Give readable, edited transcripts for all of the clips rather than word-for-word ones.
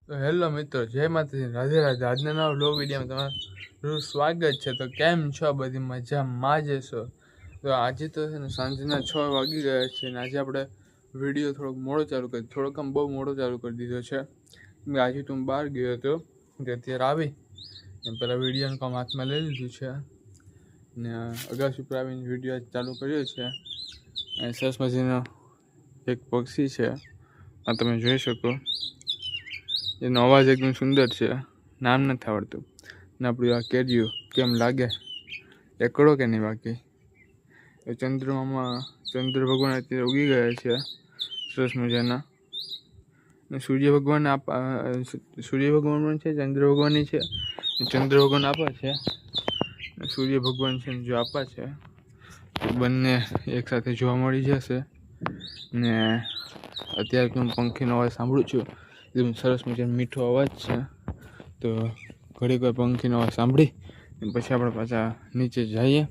તો હેલો મિત્રો, જય માતાજી, રાધે રાધે। આજના નવા વ્લોગ વિડીયોમાં તમારું સ્વાગત છે। તો કેમ છો? બધી મજામાં જ છો? તો આજે તો છે ને સાંજના 6 વાગી ગયા છે ને આજે આપણે વિડીયો થોડોક મોડો ચાલુ કરી, થોડોક આમ બહુ મોડો ચાલુ કરી દીધો છે। આજે તો હું બહાર ગયો હતો, અત્યારે આવી ને પહેલાં વિડીયોનું કામ હાથમાં લઈ લીધું છે ને અગાસી ઉપર આવીને વિડીયો ચાલુ કર્યો છે। અને સરસ મજાનો એક પક્ષી છે, આ તમે જોઈ શકો। એનો અવાજ એકદમ સુંદર છે, નામ નથી આવડતું ને આપણું આ કેર્યું કેમ લાગે, એકડો કે નહીં બાકી। એ ચંદ્રમાં ચંદ્ર ભગવાન અત્યારે ઉગી ગયા છે સરસ મજાના, ને સૂર્ય ભગવાન પણ છે, ચંદ્ર ભગવાનની છે। ચંદ્ર ભગવાન આપા છે, સૂર્ય ભગવાન છે જો આપા છે, બંને એકસાથે જોવા મળી જશે। ને અત્યારે હું પંખીનો અવાજ સાંભળું છું, એકદમ સરસ મજાનો મીઠો અવાજ છે। તો ઘડીક વાર પંખીનો અવાજ સાંભળી પછી આપણે પાછા નીચે જઈએ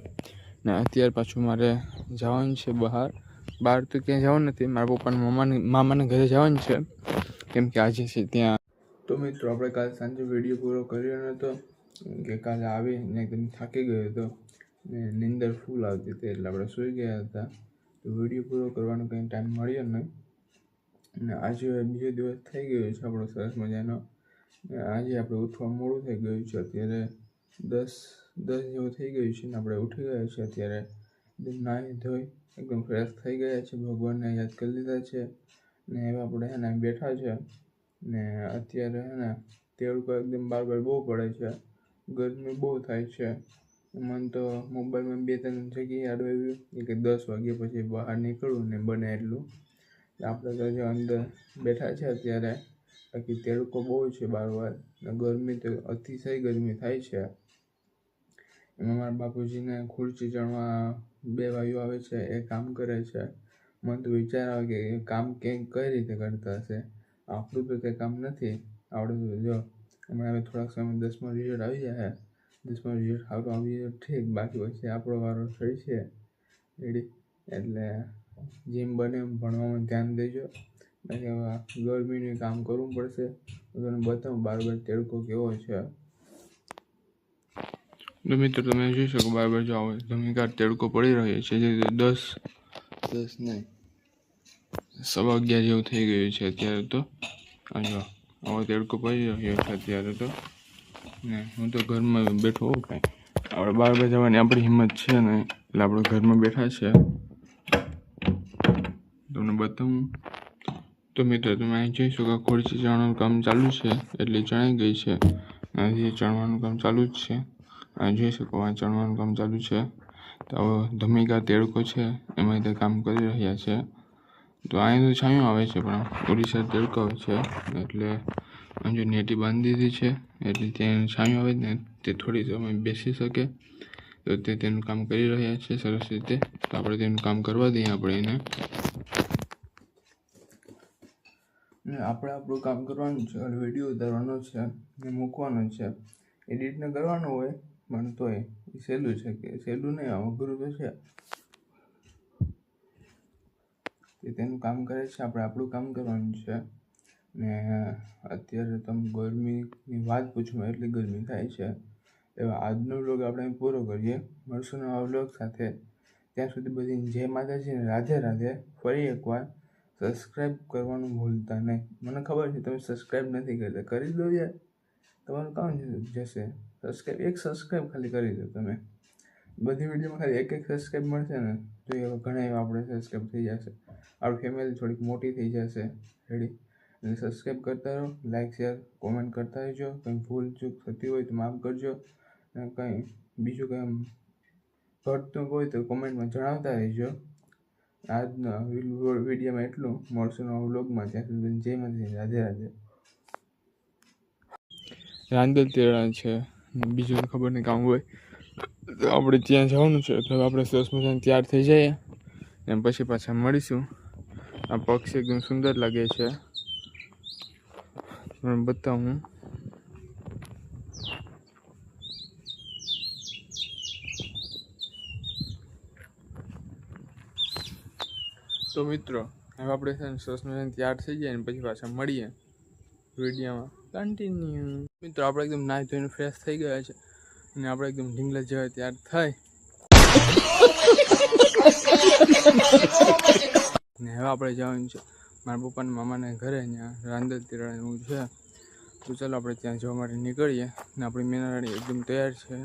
ને અત્યારે પાછું મારે જવાનું છે બહાર તો ક્યાંય જવાનું નથી, મારા પપ્પાના મામાના ઘરે જવાનું છે, કેમ કે આજે છે ત્યાં। તો મિત્રો આપણે કાલે સાંજે વિડીયો પૂરો કર્યો નહોતો, કે કાલે આવીને એકદમ થાકી ગયો હતો ને નીંદર ફૂલ આવતી હતી એટલે આપણે સૂઈ ગયા હતા। તો વિડીયો પૂરો કરવાનો કંઈ ટાઈમ મળ્યો નહીં ને આજે બીજો દિવસ થઈ ગયો છે આપણો સરસ મજાનો। આજે આપણે ઉઠવા મોડું થઈ ગયું છે, અત્યારે 10 જેવું થઈ ગયું છે ને આપણે ઉઠી ગયા છે અત્યારે, નાહી ધોઈ એકદમ ફ્રેશ થઈ ગયા છે, ભગવાનને યાદ કરી લીધા છે ને હવે આપણે હે ને બેઠા છે ને અત્યારે હે ને તડકો એકદમ બાર બહુ પડે છે, ગરમી બહુ થાય છે। મને તો મોબાઈલમાં 2-3 જગ્યાએ આડું આવ્યું કે 10 વાગ્યા પછી બહાર નીકળવું ને બને એટલું। આપણે તો જે અંદર બેઠા છે અત્યારે, બાકી તડકો બહુ છે બાર ને ગરમી તો અતિશય ગરમી થાય છે। એમાં મારા બાપુજીને ખુરશી ચણવા 2 ભાઈઓ આવે છે, એ કામ કરે છે। મને તો વિચાર આવે કે એ કામ કઈ રીતે કરતા હશે, આપણું તો તે કામ નથી આવડતું। જો હમણાં હવે થોડાક સમય 10મા રિઝલ્ટ આવી જાય, 10મા રિઝલ્ટ સારું આવી જાય ઠીક, બાકી પછી આપણો વારો થઈ છે રેડી। એટલે જેમ બને એમ ભણવામાં ધ્યાન દેજો, બાકી હવે ગરમીનું કામ કરવું પડશે। તમને બતાવું બાર તડકો કેવો છે। તો મિત્રો તમે જોઈ શકો બરાબર, જો આવે ધમીકાર તડકો પડી રહ્યો છે, જે 10 નહીં 11:15 જેવું થઈ ગયું છે અત્યારે તો। જો આવો તડકો પડી રહ્યો છે અત્યારે તો ને હું તો ઘરમાં બેઠો હોઉં, કાંઈ આપણે બહાર જવાની આપણી હિંમત છે નહીં એટલે આપણે ઘરમાં બેઠા છે। તમને બતાવું તો મિત્રો તમે અહીં જોઈ શકો ખુરશી ચણવાનું કામ ચાલુ છે, એટલે ચણાઈ ગઈ છે, હજી ચણવાનું કામ ચાલુ જ છે। અહીં જોઈ શકો આ ચણવાનું કામ ચાલુ છે। તો ધમીકા તડકો છે એમાં તે કામ કરી રહ્યા છે। તો અહીં તો છાંયો આવે છે પણ ઓડિશા તડકો આવે છે, એટલે જો નેટી બાંધી દીધી છે એટલે ત્યાં છાંયો આવે ને તે થોડી સમય બેસી શકે, તો તે તેનું કામ કરી રહ્યા છે સરસ રીતે। તો આપણે તેનું કામ કરવા દઈએ આપણે એને, ને આપણે આપણું કામ કરવાનું છે, વિડીયો ઉતારવાનો છે ને મૂકવાનો છે, એડિટ ને કરવાનું હોય પણ તોય એ સહેલું છે, કે સહેલું નહીં અઘરું તો છે, તે તેનું કામ કરે છે, આપણે આપણું કામ કરવાનું છે। ને અત્યારે તમે ગરમીની વાત પૂછમાં એટલી ગરમી થાય છે, એવા આજનો વ્લોગ આપણે પૂરો કરીએ, મળશું નવા વ્લોગ સાથે। ત્યાં સુધી બધી જય માતાજી ને રાધે રાધે। ફરી એકવાર સબસ્ક્રાઈબ કરવાનું ભૂલતા નહીં, મને ખબર છે તમે સબસ્ક્રાઈબ નથી કરતા, કરી દો યાર, તમારું કામ જશે સબસ્ક્રાઈબ, એક સબસ્ક્રાઈબ ખાલી કરી દો તમે, બધી વિડીયોમાં ખાલી એક સબસ્ક્રાઈબ મળશે ને તો એવા ઘણા એવા આપણે સબસ્ક્રાઈબ થઈ જશે, આપણી ફેમિલી થોડીક મોટી થઈ જશે રેડી। એટલે સબસ્ક્રાઈબ કરતા રહો, લાઈક શેર કોમેન્ટ કરતા રહેજો, કંઈ ભૂલ ચૂક થતી હોય તો માફ કરજો, અને કંઈ બીજું કંઈ ઘટતું હોય તો કોમેન્ટમાં જણાવતા રહેજો। આજના વિડીયોમાં એટલું, મળશું નવા વ્લોગમાં, ત્યાં સુધી જય માતાજી રાધે રાધે। રાંદલ તેડા છે, બીજું ખબર નહીં કામ હોય તો આપણે ત્યાં જવાનું છે, તો આપણે સરસ મજાને તૈયાર થઈ જઈએ ને પછી પાછા મળીશું। આ પક્ષી એકદમ સુંદર લાગે છે, તમને બતાવું। તો મિત્રો હવે આપણે છે ને સરસ મજાને તૈયાર થઈ જાય ને પછી પાછા મળીએ। વિડીયોમાં કન્ટિન્યુ. મિત્રો આપણે એકદમ નાહી ધોઈને ફ્રેશ થઈ ગયા છે અને આપણે એકદમ ઢીંગલા જેવા તૈયાર થાય ને હવે આપણે જવાનું છે મારા પપ્પાના મામાના ઘરે. ત્યાં રાંદલ તિરાડનું છે, તો ચાલો આપણે ત્યાં જવા માટે નીકળીએ. ને આપણી મેનારાણી એકદમ તૈયાર છે,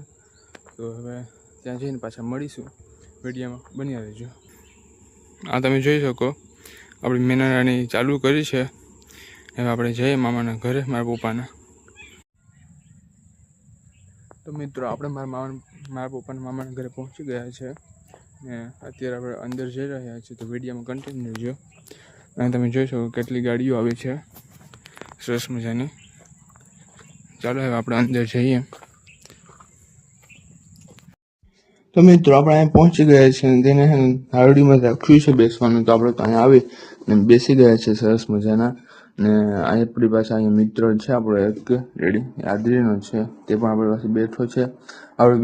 તો હવે ત્યાં જઈને પાછા મળીશું. વિડીયોમાં બની રહેજો. આ તમે જોઈ શકો આપણી મેનારાણી ચાલુ કરી છે. હવે આપણે જઈએ મામાના ઘરે, મારા પપ્પાના. તો મિત્રો આપણે મારા પપ્પાના મામાના ઘરે પહોંચી ગયા છે ને અત્યારે આપણે અંદર જઈ રહ્યા છીએ. તો વિડીયોમાં કન્ટિન્યુ રહેજો. અને તમે જોઈ શકો કેટલી ગાડીઓ આવી છે સરસ મજાની. ચાલો હવે આપણે અંદર જઈએ. તો મિત્રો આપણે અહીંયા પહોંચી ગયા છીએ અને તેને હારડીમાં રાખ્યું છે બેસવાનું. તો આપણે તો અહીંયા આવી ને બેસી ગયા છે સરસ મજાના. ને આપણી પાસે અહીંયા મિત્ર છે આપણો એક રેડી આદરીનો છે, તે પણ આપણી પાસે બેઠો છે. આપણે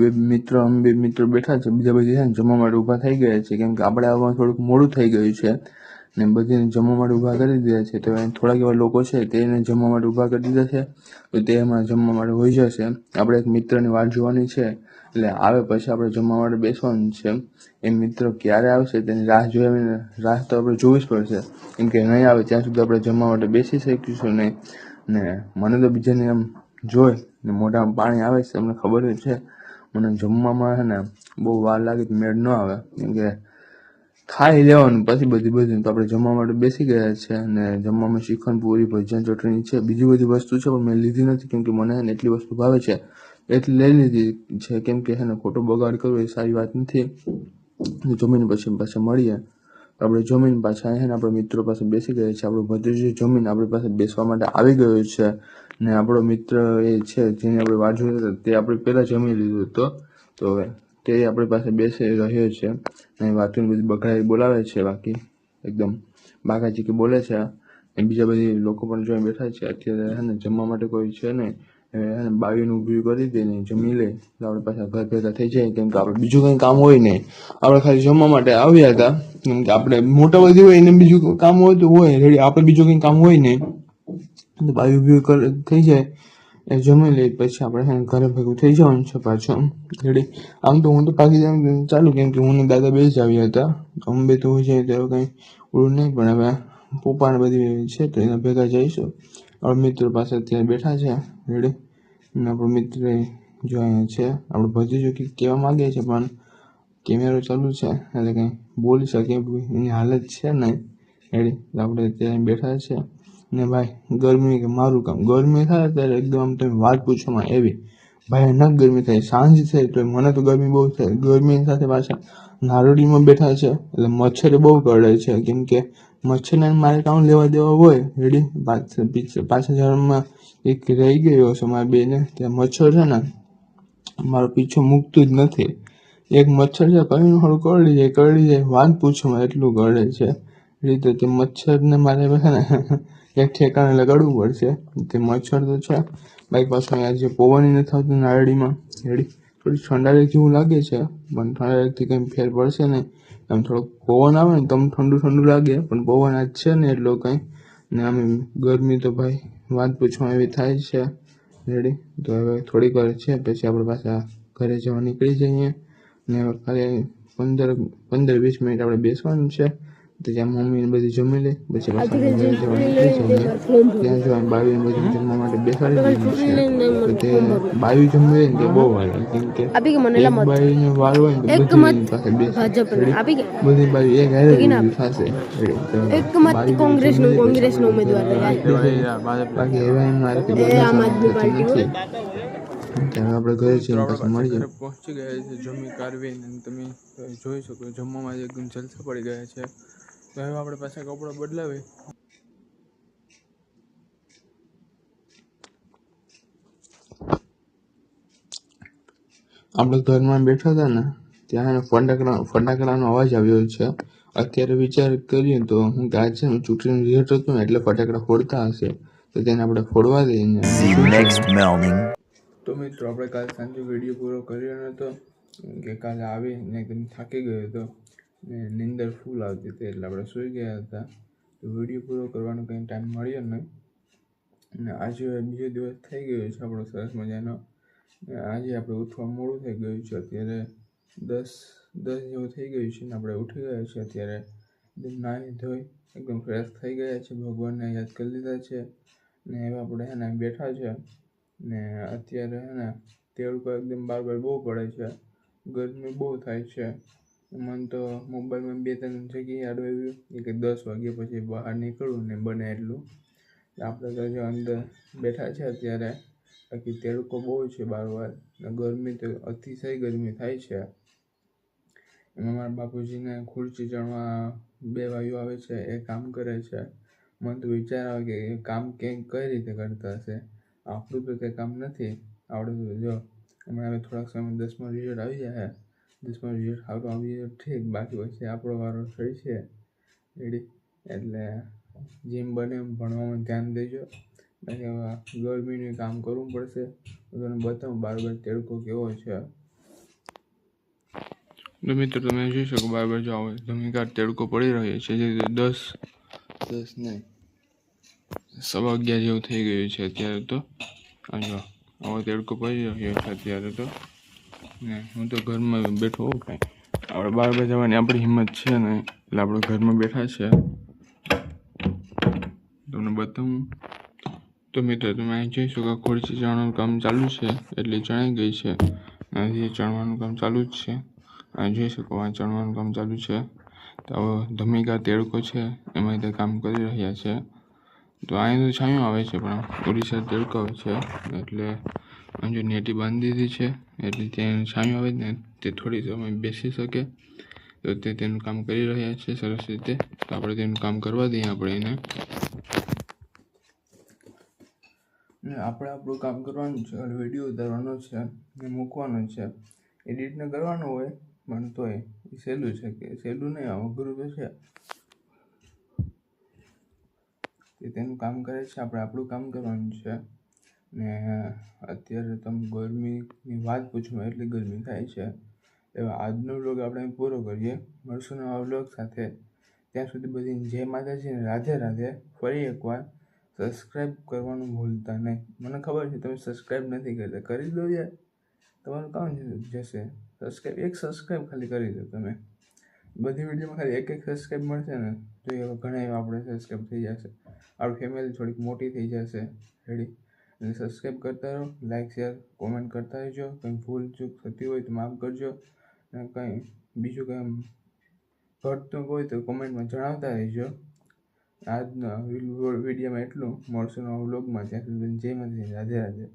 બે મિત્રો બેઠા છે, બીજા બધી છે ને જમવા માટે ઊભા થઈ ગયા છે, કેમ કે આપણે આવવામાં થોડુંક મોડું થઈ ગયું છે ને બધીને જમવા માટે ઊભા કરી દીધા છે. તો થોડાક એવા લોકો છે તેને જમવા માટે ઊભા કરી દીધા છે, તો તે એમાં જમવા માટે હોઈ જશે. આપણે એક મિત્રની વાટ જોવાની છે, એટલે આવે પછી આપણે જમવા માટે બેસવાનું છે. એ મિત્ર ક્યારે આવશે તેની રાહ તો આપણે જોવી જ પડશે, કેમ કે નહીં આવે ત્યાં સુધી આપણે જમવા માટે બેસી શકીશું નહીં. ને મને તો બીજાને એમ જોઈ ને મોઢામાં પાણી આવે છે, તમને ખબર જ છે મને જમવામાં છે ને બહુ વાર લાગે તો મેળ ન આવે, કેમ કે ખાઈ લેવાનું પછી બધી. તો આપણે જમવા માટે બેસી ગયા છે અને જમવામાં શ્રીખંડ પૂરી ભજીયા ચટણી છે, બીજી બધી વસ્તુ છે પણ મેં લીધી નથી, કેમ કે મને છે ને એટલી વસ્તુ ભાવે છે એટલે લઈ લીધી છે, કેમ કે છે ને ખોટો બગાડ કરવો એ સારી વાત નથી. જમીને પછી પાછા મળીએ. આપણે જમીન પાછા છે ને આપણા મિત્રો પાસે બેસી ગયા છે. આપણો ભત્રીજો જમીન આપણી પાસે બેસવા માટે આવી ગયો છે ને આપણો મિત્ર એ છે જેની આપણે વાટ જોઈ હતી તે આપણે પહેલાં જમી લીધું હતો, તો હવે તે આપણી પાસે બેસી રહ્યો છે અને વાતોની બધી બગડાઈ બોલાવે છે. બાકી એકદમ બાકાજી કે બોલે છે. અને બીજા બધી લોકો પણ જોઈ બેઠા છે. અત્યારે છે ને જમવા માટે કોઈ છે નહીં, બાવીનું ઊભી કરી દે ને જમી લે તો આપણે પાછા ઘર ભેગા થઈ જાય, કેમ કે આપણે બીજું કંઈ કામ હોય નહીં. આપણે ખાલી જમવા માટે આવ્યા હતા, કેમ કે આપણે મોટા બધી હોય ને બીજું કામ હોય તો હોય રેડી, આપણે બીજું કંઈ કામ હોય નહીં. બાવી ઊભી થઈ જાય એ જમી લે પછી આપણે ઘરે ભેગું થઈ જવાનું છે પાછું રેડી. આમ તો હું તો પાકી જવાનું ચાલુ, કેમ કે હું ને દાદા બે જ આવ્યા હતા. અમે બે તો હોય જાય તો કંઈ ઓળું નહીં, પણ હવે પપ્પાને બધી છે તો એના ભેગા જઈશું. આપણા મિત્રો પાસે અત્યારે બેઠા છે રેડી. અને આપણો મિત્ર જો અહીંયા છે, આપણો ભત્રીજો કંઈક કહેવા માંગે છે પણ કેમેરો ચાલુ છે એટલે કંઈ બોલી શકે એની હાલત છે નહીં રેડી. આપણે અત્યારે બેઠા છે ને ભાઈ ગરમી કે મારું કામ, ગરમી થાય ત્યારે એકદમ આમ તમે વાત પૂછવામાં એવી ભયાનક ગરમી થાય. સાંજ થાય તો મને તો ગરમી બહુ થાય. ગરમી સાથે પાછા નારળીમાં બેઠા છે એટલે મચ્છર બહુ કરડે છે, કેમ કે મચ્છરને મારે કામ લેવા દેવા હોય રેડી. પાછા જન્મમાં એક રહી ગયો છે મારા બેને, ત્યાં મચ્છર છે ને મારો પીછો મૂકતું જ નથી. એક મચ્છર છે કયું થોડું કરડી જાય વાત પૂછવામાં એટલું કરડે છે રીતે. તે મચ્છરને મારે છે ને એક ઠેકાણે લગાડવું પડશે. તે મચ્છર તો છે બાઈક પાછું અહીંયા જે પવન નથી આવતું નારળીમાં રેડી. થોડી ઠંડાક જેવું લાગે છે પણ ઠંડાકથી કંઈ ફેર પડશે નહીં. આમ થોડોક પવન આવે ને તો ઠંડુ લાગે, પણ પવન આજ છે ને એટલો કંઈ ને આમ ગરમી તો ભાઈ વાત પૂછવામાં એવી થાય છે રેડી. તો હવે થોડીક વાર છે પછી આપણે પાછા ઘરે જવા નીકળી જઈએ ને હવે ખાલી 15-20 મિનિટ આપણે બેસવાનું છે. તો જ્યાં મમ્મીને બધી જમી લે પછી પાછા ઘરે જવા નીકળી જઈએ. ત્યાં જો બાવીને બધું જમવા માટે બેસાડી દીધું છે, તો તે બાવી જમવી ને તે બહુ વાર લાગે, કેમ કે એક બાવીને વાર હોય ને તો બધી પાસે બેસે બધી બાવી એક હારે થશે. બાકી હવે મારે નથી. આપણે ઘરે જઈને પાછા મળીએ. પહોંચી ગયા છે જમી કારવીને, તમે જોઈ શકો જમવામાં એકદમ જલસા પડી ગયા છે. તો હવે આપણે પાછા કપડાં બદલાવી આપણે ઘરમાં બેઠા હતા ને ત્યાં ફટાકડાનો અવાજ આવ્યો છે. અત્યારે વિચાર કરીએ તો હું કે આજ છે ને ચૂંટણીનું રિઝલ્ટ હતું ને એટલે ફટાકડા ફોડતા હશે, તો તેને આપણે ફોડવા દઈએ. તો મિત્રો આપણે કાલે સાંજે વિડીયો પૂરો કર્યો નહોતો, કે કાલે આવીને એકદમ થાકી ગયો હતો ને નીંદર ફૂલ આવતી હતી એટલે આપણે સૂઈ ગયા હતા. તો વિડીયો પૂરો કરવાનો કંઈ ટાઈમ મળ્યો નહીં અને આજે બીજો દિવસ થઈ ગયો છે આપણો સરસ મજાનો. આજે આપણે ઉઠવા મોડું થઈ ગયું છે. અત્યારે 10 જેવું થઈ ગયું છે ને આપણે ઉઠી ગયા છે. અત્યારે એકદમ નાહી ધોઈ એકદમ ફ્રેશ થઈ ગયા છે, ભગવાનને યાદ કરી લીધા છે ને હવે આપણે એને બેઠા છે. ને અત્યારે હે ને તડકો એકદમ બાર બહુ પડે છે, ગરમી બહુ થાય છે. મને તો મોબાઈલમાં 2-3 જગ્યાએ યાદ આવ્યું કે 10 વાગ્યા પછી બહાર નીકળવું ને બને એટલું. આપણે તો જો અંદર બેઠા છે અત્યારે, બાકી તડકો બહુ છે બાર ને ગરમી તો અતિશય ગરમી થાય છે. એમાં મારા બાપુજીને ખુરશી ચણવા 2 ભાઈઓ આવે છે, એ કામ કરે છે. મને તો વિચાર આવે કે એ કામ કઈ રીતે કરતા હશે. આપણું તો તે કામ નથી આવડતું. જો હમણાં હવે થોડાક સમય 10મા રિઝલ્ટ આવી જાય, 10મા રિઝલ્ટ સારું આવી જાય ઠીક, બાકી પછી આપણો વારો થઈ છે રેડી. એટલે જેમ બને એમ ભણવામાં ધ્યાન દેજો. બાકી હવે ગરમીનું કામ કરવું પડશે. તમને બતાવું બાર તડકો કેવો છે. તો મિત્રો તમે જોઈ શકો બરાબર જાઓ ધમીકાર તડકો પડી રહ્યો છે. જે 10 નહીં 11:15 જેવું થઈ ગયું છે અત્યારે તો. આવો તડકો પડી રહ્યો છે અત્યારે તો. ને હું તો ઘરમાં બેઠો હોઉં, કાંઈ આપણે બહાર જવાની આપણી હિંમત છે ને, એટલે આપણે ઘરમાં બેઠા છે. તમને બતાવું તો મિત્રો તમે અહીં જોઈ શકો ખુરશી ચણવાનું કામ ચાલુ છે, એટલે ચણાઈ ગઈ છે. હજી ચણવાનું કામ ચાલુ જ છે. અહીં જોઈ શકો આ ચણવાનું કામ ચાલુ છે. તો ધમીકા તડકો છે એમાં તે કામ કરી રહ્યા છે. તો અહીં તો છાંયો આવે છે પણ ઓડિશા તડકો આવે છે. એટલે જો નેટી બાંધી દીધી છે, એટલે ત્યાં છાંયો આવે ને તે થોડી સમય બેસી શકે. તો તે તેનું કામ કરી રહ્યા છે સરસ રીતે. તો આપણે તેનું કામ કરવા દઈએ આપણે એને. ને આપણે આપણું કામ કરવાનું છે, વિડીયો ઉતારવાનો છે ને મૂકવાનો છે. એડિટ ને કરવાનું હોય પણ તોય સહેલું છે, કે સહેલું નહીં અઘરું તો છે. તે તેનું કામ કરે છે, આપણે આપણું કામ કરવાનું છે. ને અત્યારે તમે ગરમીની વાત પૂછો એટલી ગરમી થાય છે. એવા આજનો વ્લોગ આપણે પૂરો કરીએ. મળશું નવા વ્લોગ સાથે. ત્યાં સુધી બધી જય માતાજી ને રાધે રાધે. ફરી એકવાર સબસ્ક્રાઈબ કરવાનું ભૂલતા નહીં. મને ખબર છે તમે સબસ્ક્રાઈબ નથી કરતા, કરી દો યાર, તમારું કામ જશે. સબસ્ક્રાઈબ ખાલી કરી દો તમે. બધી વિડીયોમાં ખાલી એક સબસ્ક્રાઈબ મળશે ને તો એ ઘણા એવા આપણે સબસ્ક્રાઈબ થઈ જશે. આપણી ફેમિલી થોડીક મોટી થઈ જશે રેડી. એટલે સબસ્ક્રાઈબ કરતા રહો, લાઈક શેર કોમેન્ટ કરતા રહેજો. કંઈ ભૂલ ચૂક થતી હોય તો માફ કરજો. અને કંઈ બીજું કંઈ ઘટતું હોય તો કોમેન્ટમાં જણાવતા રહેજો. આજના વિડીયોમાં એટલું. મળશું નવા વ્લોગમાં. ત્યાં સુધી જય માતાજી, રાધે રાધે.